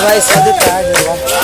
vai só de tarde lá.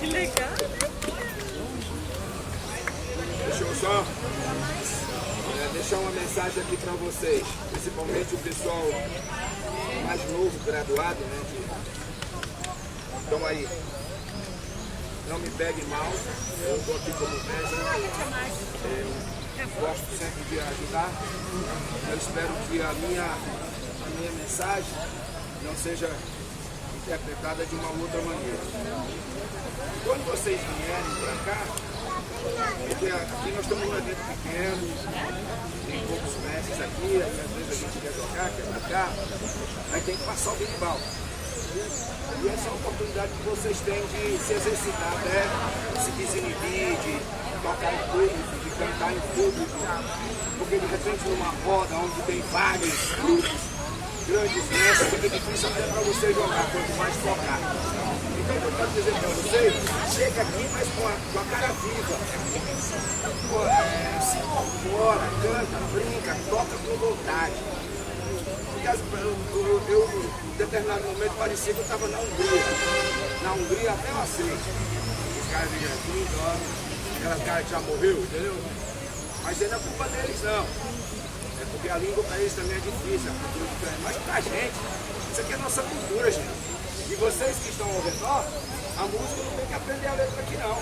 Que legal. Deixa eu só deixar uma mensagem aqui para vocês, principalmente o pessoal mais novo, graduado, né? Então aí, não me pegue mal, eu estou aqui como mestre, eu gosto sempre de ajudar, eu espero que a minha mensagem não seja interpretada de uma outra maneira. Quando vocês vierem para cá, porque aqui nós estamos num evento pequeno, tem poucos mestres aqui, às vezes a gente quer jogar, quer brincar, mas tem que passar o berimbau. E essa é a oportunidade que vocês têm de se exercitar, até se desinibir, de tocar em público, de cantar em público, porque de repente numa roda onde tem vários grupos, grandes mestres, fica difícil até para você jogar, quanto mais tocar. Então eu quero dizer para vocês, chega aqui, mas com a cara viva. Se incorpora, canta, brinca, toca com vontade. Eu, em determinado momento, parecia que eu estava na Hungria. Na Hungria até eu aceito. Os caras vêm aqui, dormem, aquela cara que já morreu, entendeu? Mas não é culpa deles, não. É porque a língua para eles também é difícil, a cultura diferente. Mas pra gente, isso aqui é a nossa cultura, gente. E vocês que estão ao redor, a música não tem que aprender a letra aqui, não.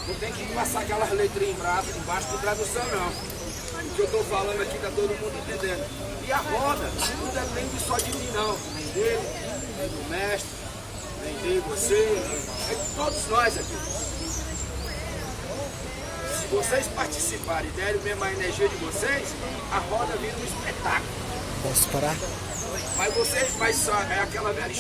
Não tem que passar aquelas letrinhas embaixo de tradução, não. O que eu estou falando aqui está todo mundo entendendo. E a roda não depende só de mim, não. Nem dele, nem do mestre, nem de você, é de todos nós aqui. Se vocês participarem e derem mesmo a energia de vocês, a roda vira um espetáculo. Posso parar? Mas vocês, é aquela velha